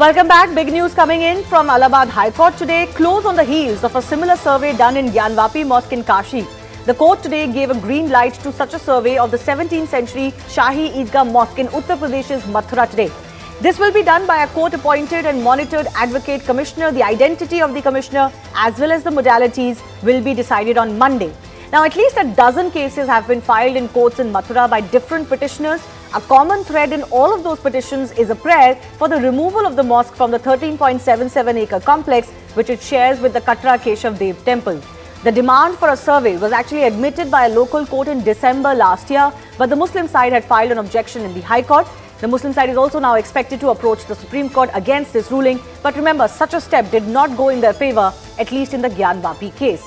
Welcome back. Big news coming in from Allahabad High Court today, close on the heels of a similar survey done in Gyanvapi Mosque in Kashi. The court today gave a green light to such a survey of the 17th century Shahi Eidgah Mosque in Uttar Pradesh's Mathura today. This will be done by a court-appointed and monitored advocate commissioner. The identity of the commissioner as well as the modalities will be decided on Monday. Now, at least a dozen cases have been filed in courts in Mathura by different petitioners. A common thread in all of those petitions is a prayer for the removal of the mosque from the 13.77-acre complex which it shares with the Katra Keshav Dev temple. The demand for a survey was actually admitted by a local court in December last year, but the Muslim side had filed an objection in the High Court. The Muslim side is also now expected to approach the Supreme Court against this ruling. But remember, such a step did not go in their favour, at least in the Gyanvapi case.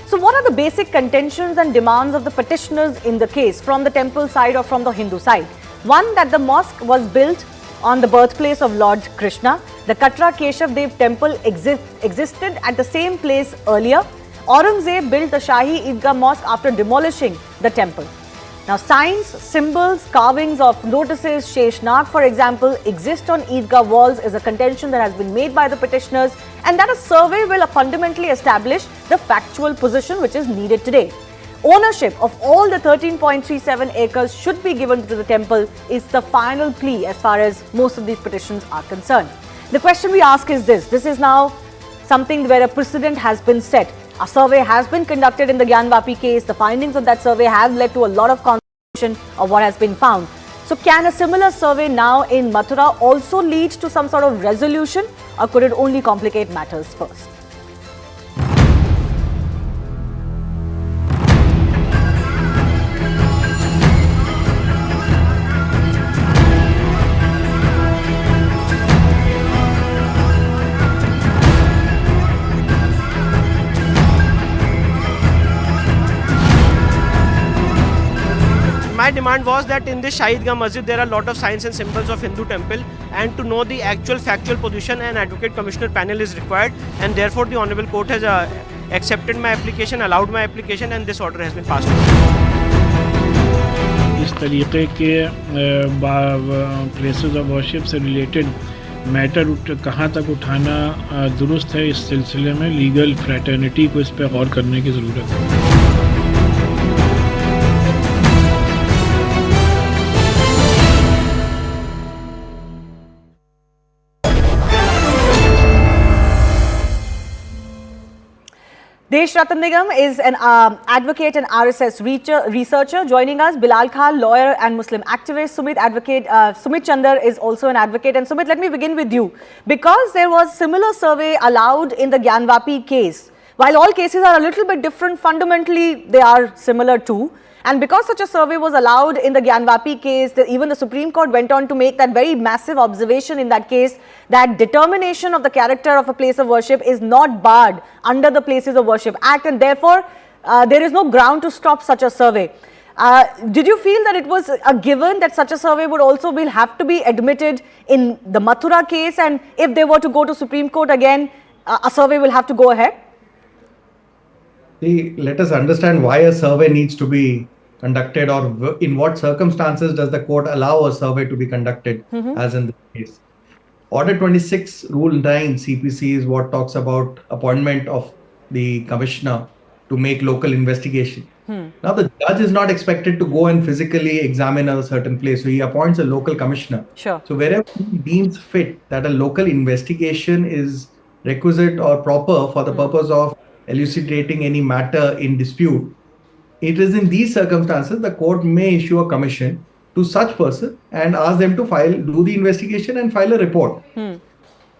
So what are the basic contentions and demands of the petitioners in the case from the temple side or from the Hindu side? One, that the mosque was built on the birthplace of Lord Krishna. The Katra Keshav Dev temple existed at the same place earlier. Aurangzeb built the Shahi Eidgah Mosque after demolishing the temple. Now, signs, symbols, carvings of lotuses, Sheshnag, for example, exist on Eidgah walls is a contention that has been made by the petitioners, and that a survey will fundamentally establish the factual position which is needed today. Ownership of all the 13.37 acres should be given to the temple is the final plea as far as most of these petitions are concerned. The question we ask is this. This is now something where a precedent has been set. A survey has been conducted in the Gyanvapi case. The findings of that survey have led to a lot of conversation of what has been found. So can a similar survey now in Mathura also lead to some sort of resolution, or could it only complicate matters first? My demand was that in this Shahi Eidgah Masjid there are a lot of signs and symbols of Hindu temple, and to know the actual factual position an advocate commissioner panel is required, and therefore the honorable court has accepted my application, allowed my application, and this order has been passed. इस तरीके के places of worship से related matter कहाँ तक उठाना दुरुस्त है, इस सिलसिले में लीगल फ्रैटर्निटी को इस पर गौर करने की ज़रूरत है. Desh Ratan Nigam is an advocate and RSS researcher. Joining us, Bilal Khan, lawyer and Muslim activist. Sumit Chandar is also an advocate. And Sumit, let me begin with you. Because there was similar survey allowed in the Gyanvapi case, while all cases are a little bit different, fundamentally they are similar too. And because such a survey was allowed in the Gyanvapi case, even the Supreme Court went on to make that very massive observation in that case that determination of the character of a place of worship is not barred under the Places of Worship Act, and therefore there is no ground to stop such a survey. Did you feel that it was a given that such a survey would also have to be admitted in the Mathura case, and if they were to go to Supreme Court again, a survey will have to go ahead? Let us understand why a survey needs to be conducted, or in what circumstances does the court allow a survey to be conducted, as in this case. Order 26, Rule 9 CPC is what talks about appointment of the commissioner to make local investigation. Now, the judge is not expected to go and physically examine a certain place, so he appoints a local commissioner. Sure. So wherever he deems fit that a local investigation is requisite or proper for the purpose of elucidating any matter in dispute, it is in these circumstances the court may issue a commission to such person and ask them to do the investigation and file a report. Of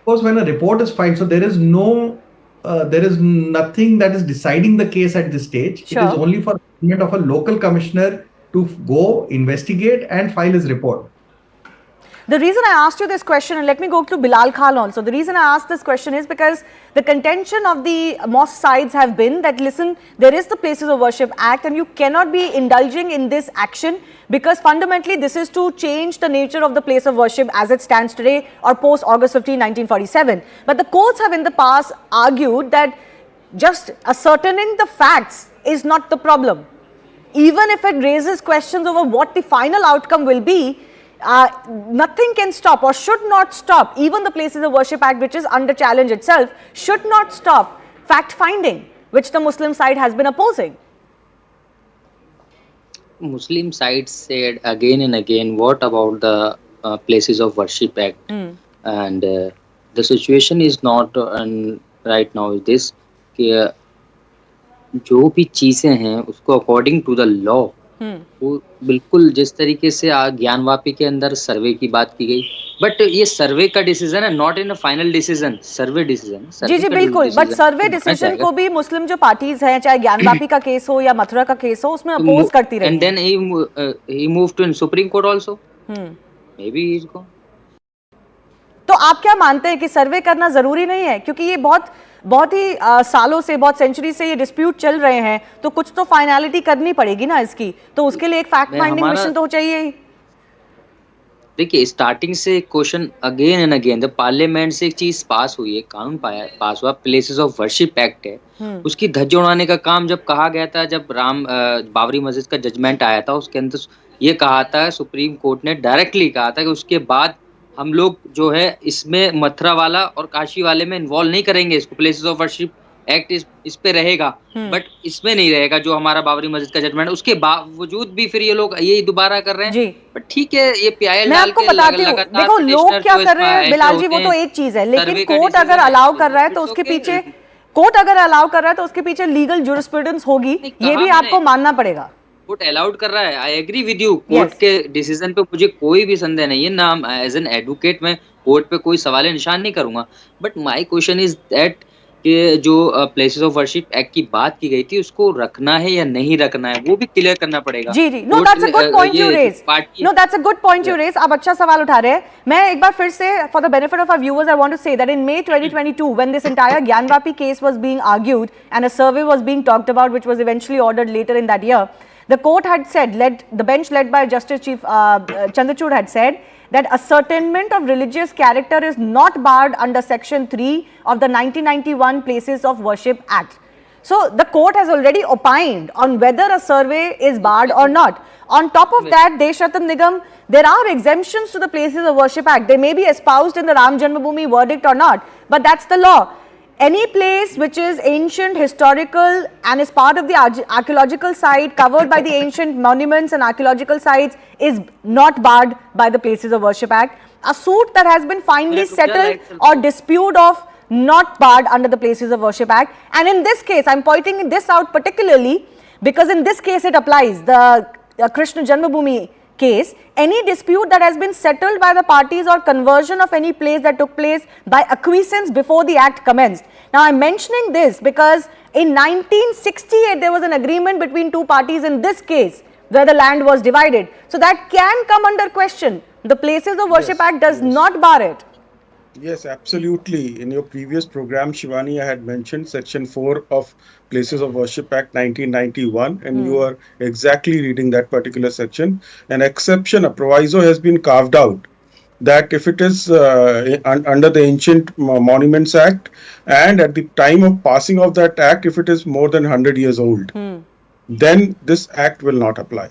course, when a report is filed, so there is nothing that is deciding the case at this stage. Sure. It is only for appointment of a local commissioner to go investigate and file his report. The reason I asked you this question, and let me go to Bilal Khan also. The reason I asked this question is because the contention of the mosque sides have been that, listen, there is the Places of Worship Act and you cannot be indulging in this action because fundamentally this is to change the nature of the place of worship as it stands today or post August 15, 1947. But the courts have in the past argued that just ascertaining the facts is not the problem. Even if it raises questions over what the final outcome will be, nothing can stop or should not stop, even the Places of Worship Act, which is under challenge itself, should not stop fact finding, which the Muslim side has been opposing. Muslim side said again and again, what about the Places of Worship Act? And the situation is not right now is this कि जो भी चीजें हैं उसको according to the law वो बिल्कुल जिस तरीके से ज्ञानवापी के अंदर सर्वे की बात की गई, बट ये सर्वे का डिसीजन है, not in a final decision, survey decision. जी बिल्कुल, बट सर्वे डिसीजन को भी मुस्लिम जो पार्टीज हैं, चाहे ज्ञानवापी का केस हो या मथुरा का केस हो, उसमें अपोज करती रही। And then he move to supreme court also, maybe he is gone. तो आप क्या मानते हैं कि सर्वे करना जरूरी नहीं है, क्योंकि ये बहुत ही सालों से, बहुत सेंचुरी से ये डिस्प्यूट चल रहे हैं, तो कुछ तो फाइनलिटी करनी पड़ेगी ना इसकी, तो उसके लिए एक फैक्ट फाइंडिंग मिशन तो चाहिए ही। देखिए स्टार्टिंग से क्वेश्चन अगेन एंड अगेन, जब पार्लियामेंट से एक चीज पास हुई है, कानून पास हुआ, प्लेसेस ऑफ वर्शिप एक्ट है, उसकी धज्जी उड़ाने का काम जब कहा गया था, जब बाबरी मस्जिद का जजमेंट आया था, उसके अंदर ये कहा था, सुप्रीम कोर्ट ने डायरेक्टली कहा था कि उसके बाद हम लोग जो है इसमें मथुरा वाला और काशी वाले में इन्वॉल्व नहीं करेंगे, इसको प्लेसेस ऑफ वर्शिप एक्ट इस पे रहेगा, बट इसमें नहीं रहेगा जो हमारा बाबरी मस्जिद का जजमेंट। उसके बावजूद भी फिर ये लोग यही दोबारा कर रहे हैं, बट ठीक है, ये पीआईएल मैं आपको बताती हूँ, देखो लोग क्या कर रहे हैं बिलाल जी, वो तो एक चीज है, लेकिन कोर्ट अगर अलाउ कर रहा है तो उसके पीछे, कोर्ट अगर अलाउ कर रहा है तो उसके पीछे लीगल जुरिस्प्रूडेंस होगी, ये भी आपको मानना पड़ेगा। कोर्ट अलाउड कर रहा है, I agree with you, court के डिसीजन पे मुझे कोई भी संदेह नहीं है ना, एज एन एडवोकेट मैं कोर्ट पे कोई सवाल निशान नहीं करूंगा, but my question is that कि जो प्लेसेस ऑफ वर्शिप एक्ट की बात की गई थी उसको रखना है या नहीं रखना है, वो भी क्लियर करना पड़ेगा। जी no that's a good point you raise, no that's a good point you raise, आप अच्छा सवाल उठा रहे हैं। मैं एक बार फिर से, for the benefit of our viewers, I want to say that in May 2022 when this entire Gyanvapi case was being argued and a survey was being talked about, which was eventually ordered later in that year, the court had said, the bench led by Justice Chief Chandrachud had said that ascertainment of religious character is not barred under Section 3 of the 1991 Places of Worship Act. So the court has already opined on whether a survey is barred or not. On top of that, Desh Ratan Nigam, there are exemptions to the Places of Worship Act. They may be espoused in the Ram Janmabhoomi verdict or not, but that's the law. Any place which is ancient, historical and is part of the archaeological site covered by the ancient monuments and archaeological sites is not barred by the Places of Worship Act. A suit that has been finally settled or dispute of not barred under the Places of Worship Act. And in this case, I'm pointing this out particularly because in this case it applies, the Krishna Janmabhoomi case, any dispute that has been settled by the parties or conversion of any place that took place by acquiescence before the act commenced. Now I'm mentioning this because in 1968 there was an agreement between two parties in this case where the land was divided. So that can come under question. The Places of Worship Act does not bar it. Yes, absolutely. In your previous program, Shivani, I had mentioned Section 4 of Places of Worship Act 1991, and you are exactly reading that particular section. An exception, a proviso has been carved out that if it is under the Ancient Monuments Act and at the time of passing of that act, if it is more than 100 years old, then this act will not apply.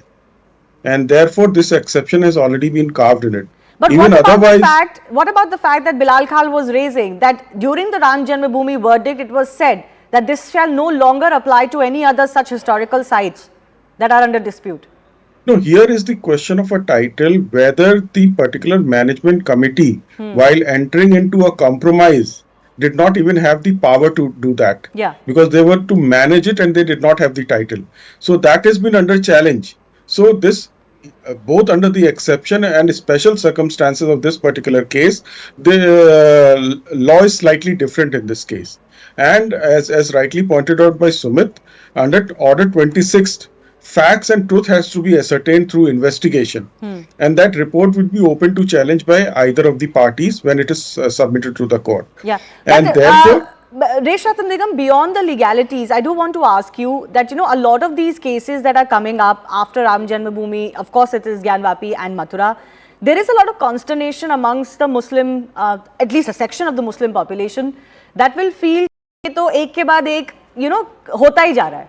And therefore, this exception has already been carved in it. But what about the fact that Bilal Khal was raising that during the Ram Janmabhoomi verdict, it was said that this shall no longer apply to any other such historical sites that are under dispute? No, here is the question of a title, whether the particular management committee, while entering into a compromise, did not even have the power to do that. Yeah. Because they were to manage it and they did not have the title. So that has been under challenge. So this, both under the exception and special circumstances of this particular case, the law is slightly different in this case. And as rightly pointed out by Sumit, under Order 26, facts and truth has to be ascertained through investigation. And that report will be open to challenge by either of the parties when it is submitted to the court. Yeah. And but, therefore... Desh Ratan Nigam, beyond the legalities, I do want to ask you that, you know, a lot of these cases that are coming up after Ram Janmabhoomi, of course it is Gyanvapi and Mathura, there is a lot of consternation amongst the Muslim, at least a section of the Muslim population, that will feel कि तो एक के बाद एक, you know, होता ही जा रहा है.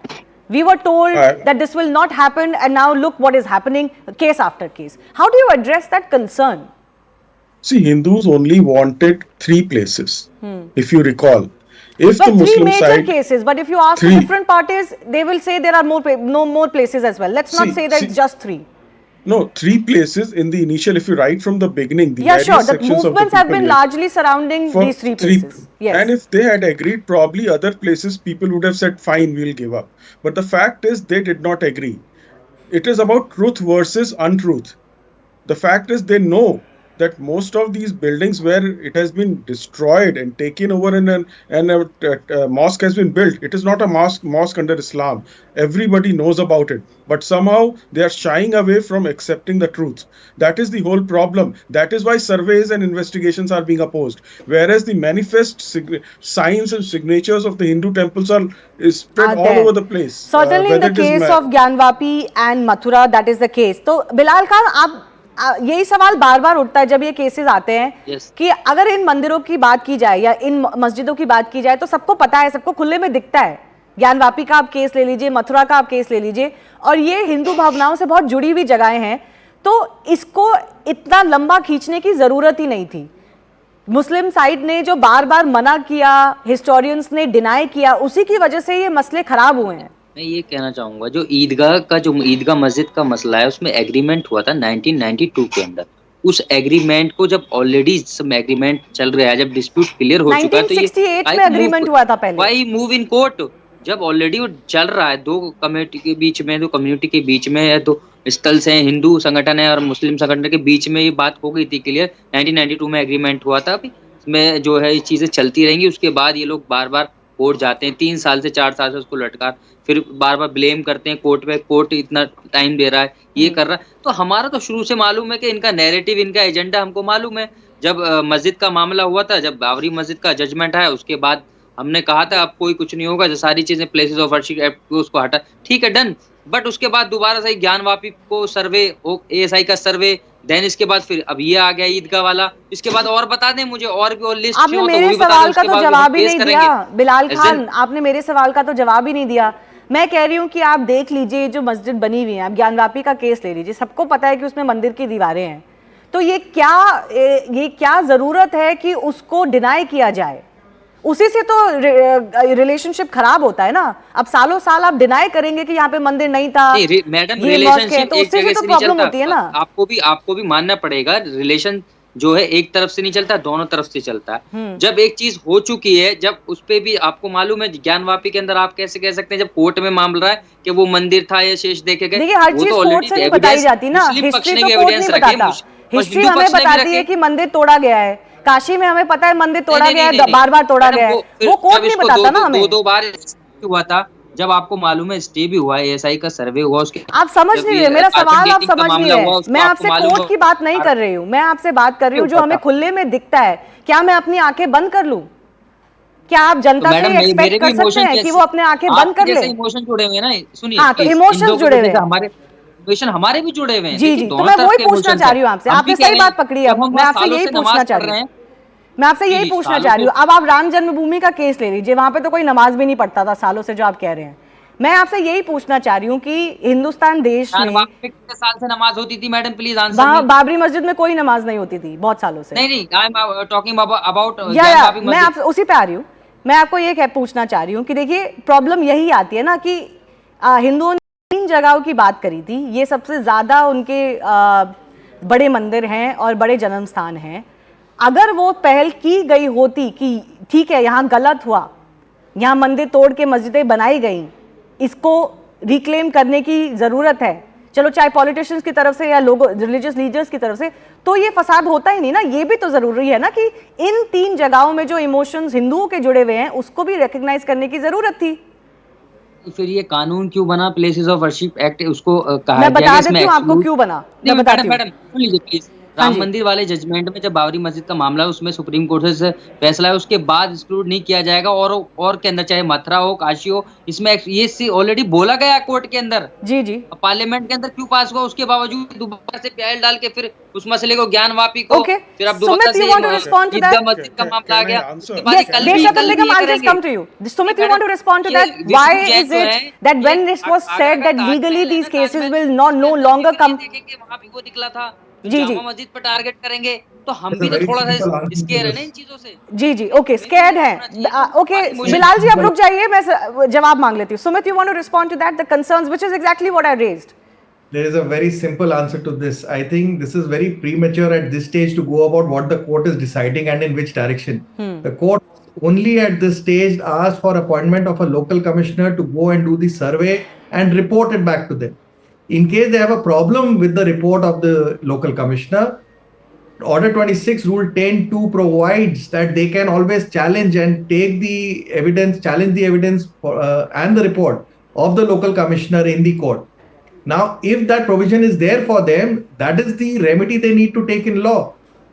We were told I- that this will not happen, and now look what is happening, case after case. How do you address that concern? See, Hindus only wanted 3 places, if you recall. If But the three Muslim major side, cases. But if you ask the 3. different parties, they will say there are more places as well. Let's not See- say that it's see- just 3. no, 3 places in the initial, if you write from the beginning, the Yeah, various sure. The sections of the movements have people been list. largely surrounding For these 3 places. Yes. And if they had agreed, probably other places people would have said, fine, we'll give up. But the fact is, they did not agree. It is about truth versus untruth. The fact is, they know that most of these buildings where it has been destroyed and taken over and a mosque has been built, it is not a mosque under Islam. Everybody knows about it. But somehow they are shying away from accepting the truth. That is the whole problem. That is why surveys and investigations are being opposed. Whereas the manifest signs and signatures of the Hindu temples is spread Are all there. over the place. Certainly in Whether the it is case of Gyanvapi and Mathura, that is the case. तो बिलाल खान, आप यही सवाल बार बार उठता है जब ये cases आते हैं Yes. कि अगर इन मंदिरों की बात की जाए या इन मस्जिदों की बात की जाए तो सबको पता है, सबको खुले में दिखता है। ज्ञानवापी का आप केस ले लीजिए, मथुरा का आप केस ले लीजिए, और ये हिंदू भावनाओं से बहुत जुड़ी हुई जगहें हैं, तो इसको इतना लंबा खींचने की जरूरत ही नहीं थी। मुस्लिम साइड ने जो बार बार मना किया, हिस्टोरियंस ने डिनाई किया, उसी की वजह से ये मसले खराब हुए हैं। मैं ये कहना चाहूंगा, जो ईदगाह मस्जिद का मसला है, उसमें एग्रीमेंट हुआ था 1992 के अंदर। उस एग्रीमेंट को जब ऑलरेडी सब एग्रीमेंट चल रहा है, जब डिस्प्यूट क्लियर हो चुका है, तो 1968 में एग्रीमेंट हुआ था पहले। Why move in court? जब ऑलरेडी वो चल रहा है, दो कम्युनिटी के बीच में है, दो स्थल से हिंदू संगठन है और मुस्लिम संगठन के बीच में ये बात हो गई थी क्लियर। 1992 में एग्रीमेंट हुआ था। अभी इसमें जो है ये चीजें चलती रहेंगी। उसके बाद ये लोग बार बार कोर्ट जाते हैं, 3 साल से 4 साल से उसको लटका, फिर बार बार ब्लेम करते हैं कोर्ट पे, कोर्ट इतना टाइम दे रहा है, ये कर रहा है। तो हमारा तो शुरू से मालूम है कि इनका नैरेटिव, इनका एजेंडा हमको मालूम है। जब मस्जिद का मामला हुआ था, जब बाबरी मस्जिद का जजमेंट आया, उसके बाद हमने कहा था अब कोई कुछ नहीं होगा, जो सारी चीजें प्लेसेस ऑफ वर्शिप एक्ट को उसको हटा, ठीक है, डन। बट उसके बाद दोबारा से ज्ञानवापी को सर्वे, एएसआई का सर्वे, देन इसके बाद फिर अब ये आ गया ईदगाह वाला। इसके बाद और बता दें मुझे, और भी और लिस्ट आपने मेरे सवाल का तो जवाब ही नहीं दिया बिलाल खान, आपने मेरे सवाल का तो जवाब ही नहीं दिया। मैं कह रही हूँ कि आप देख लीजिए जो मस्जिद बनी हुई है, आप ज्ञानवापी का केस ले लीजिए, सबको पता है कि उसमें मंदिर की दीवारें हैं, तो ये क्या जरूरत है कि उसको डिनाई किया जाए? उसी से तो रिलेशनशिप खराब होता है ना। अब सालों साल आप डिनाई करेंगे कि यहाँ पे मंदिर नहीं था, मैडम, ये रिलेशनशिप तो एक उससे जगह तो से नहीं प्रॉब्लम होती है चलता। ना। आपको भी मानना पड़ेगा, रिलेशन जो है एक तरफ से नहीं चलता, दोनों तरफ से चलता है। जब एक चीज हो चुकी है, जब उस पे भी आपको मालूम है, ज्ञानवापी के अंदर आप कैसे कह सकते हैं जब कोर्ट में मामला है कि वो मंदिर था या शेष देखे गए? देखिए, हर चीज कोर्ट से नहीं बताई जाती ना, हिस्ट्री तो कोर्ट नहीं बताता। हिस्ट्री हमें बताती है कि मंदिर तोड़ा गया है, काशी में हमें पता है मंदिर तोड़ा गया है, बार बार तोड़ा गया है, वो कोर्ट नहीं बताता ना हमें। 2 बार हुआ था, जब आपको मालूम है स्टे भी हुआ है, एएसआई का सर्वे हुआ, उसके आप समझ नहीं रहे मेरा सवाल, आप समझ नहीं रहे। मैं आपसे कोर्ट की बात नहीं कर रही हूँ, मैं आपसे बात कर रही हूँ जो हमें खुले में दिखता है। क्या मैं अपनी आंखें बंद कर लूं? क्या आप जनता से एक्सपेक्ट कर सकते हैं कि वो अपने आंखें बंद कर ले? इमोशन जुड़े हुए हैं ना, सुनिए। हाँ, तो इमोशंस जुड़े हुए हैं, हमारे भी जुड़े हुए हैं। जी जी, तो मैं वही पूछना चाह रही हूँ आपसे, आपने सही बात पकड़ी है। मैं आपसे यही पूछना चाह रही हूँ, मैं आपसे यही पूछना चाह रही हूँ। अब आप राम जन्मभूमि का केस ले लीजिए, वहां पे तो कोई नमाज भी नहीं पढ़ता था सालों से, जो आप कह रहे हैं। मैं आपसे यही पूछना चाह रही हूँ कि हिंदुस्तान देश में कितने साल से नमाज होती थी मैडम? Please answer. वहाँ बाबरी मस्जिद में कोई नमाज नहीं होती थी बहुत सालों से। नहीं, आई एम टॉकिंग अबाउट मैं आप उसी पे आ रही हूँ। मैं आपको ये पूछना चाह रही हूँ कि देखिए, प्रॉब्लम यही आती है ना कि हिंदुओं ने 3 जगहों की बात करी थी, ये सबसे ज्यादा उनके बड़े मंदिर हैं और बड़े जन्म स्थान हैं। अगर वो पहल की गई होती कि ठीक है, यहाँ गलत हुआ, यहाँ मंदिर तोड़ के मस्जिदें बनाई गई, इसको रिक्लेम करने की जरूरत है, चलो चाहे पॉलिटिशियंस की तरफ से या लोगों, रिलीजियस लीडर्स की तरफ से, तो ये फसाद होता ही नहीं ना। ये भी तो जरूरी है ना कि इन 3 जगहों में जो इमोशंस हिंदुओं के जुड़े हुए हैं उसको भी रिकॉग्नाइज करने की जरूरत थी। फिर ये कानून क्यों बना, प्लेसेस ऑफ वर्शिप एक्ट, उसको कहा मैं बता देती हूँ आपको क्यों बना। मैं बताती हूँ, मैडम सुन लीजिए प्लीज। राम जी। मंदिर वाले जजमेंट में जब बाबरी मस्जिद का मामला है उसमें सुप्रीम कोर्ट से फैसला है, उसके बाद एक्सक्लूड नहीं किया जाएगा। और के अंदर चाहे मथुरा हो, काशी हो, इसमें ये ऑलरेडी बोला गया कोर्ट के अंदर। जी जी। पार्लियामेंट के अंदर क्यों पास हुआ, उसके बावजूद दोबारा से प्याल डाल के फिर उस मसले को ज्ञानवापी को Okay. फिर अब दोबारा Sumit, you want to respond to Idgah that? मस्जिद का मामला आ Can I गया। answer? उसके बाद Yes, कल भी Deshakan Nigam, ये I'll just करेंगे। come to you. Sumit, you want to respond to ये that? Why Vishnu is Jain जो it है, that when ये this was आगरा said का that legally ताजमहल these है ना, cases Taj Mahal will no longer come? देखेंगे वहां भी वो निकला था, जी, जी। जामा मस्जिद पर टारगेट करेंगे, तो हम It's भी a तो very थोड़ा simple सा answer to स्केयर है ना this. इन चीजों से। जी जी, ओके, स्कैर्ड हैं। ओके, बिलाल जी आप रुक जाइए, मैं जवाब मांग लेती हूँ। Sumit, you want to respond to that, the concerns which is exactly what I raised? There is a very simple answer to this. I think this is very premature at this stage to go about what the court is deciding and in which direction. The court only at this stage asked for appointment of a local commissioner to go and do the survey and report it back to them. In case they have a problem with the report of the local commissioner, Order 26 Rule 10(2) provides that they can always challenge and take the evidence, challenge the evidence and the report of the local commissioner in the court. Now, if that provision is there for them, that is the remedy they need to take in law.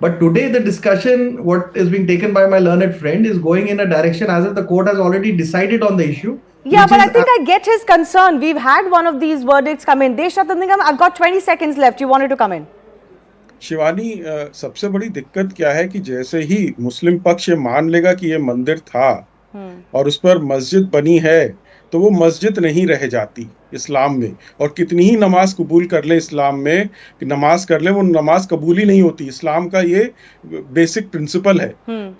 But today, the discussion, what is being taken by my learned friend, is going in a direction as if the court has already decided on the issue. Yeah, but I think I get his concern. We've had one of these verdicts come in. Deshakan Nigam, I've got 20 seconds left. You wanted to come in? Shivani, सबसे बड़ी दिक्कत क्या है कि जैसे ही मुस्लिम पक्ष ये मान लेगा कि ये मंदिर था और उस पर मस्जिद बनी है, तो वो मस्जिद नहीं रह जाती इस्लाम में। और कितनी ही नमाज कबूल कर ले इस्लाम में, कि नमाज कर ले, वो नमाज कबूल ही नहीं होती। इस्लाम का ये बेसिक प्रिंसिपल है।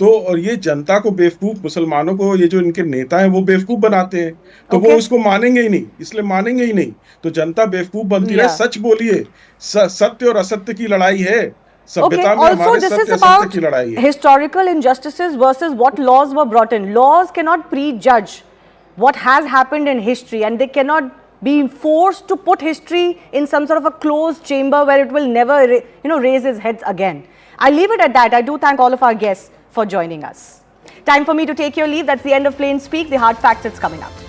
तो और ये जनता को बेवकूफ, मुसलमानों को, ये जो इनके नेता हैं वो बेवकूफ बनाते हैं, तो वो उसको मानेंगे ही नहीं, इसलिए मानेंगे ही नहीं। तो जनता बेवकूफ बनती रहे। सच बोलिए, सत्य और असत्य की लड़ाई है। Okay, also this is about historical injustices versus what laws were brought in. Laws cannot prejudge what has happened in history, and they cannot be forced to put history in some sort of a closed chamber where it will never, raise its heads again. I leave it at that. I do thank all of our guests for joining us. Time for me to take your leave. That's the end of Plain Speak. The hard facts, it's coming up.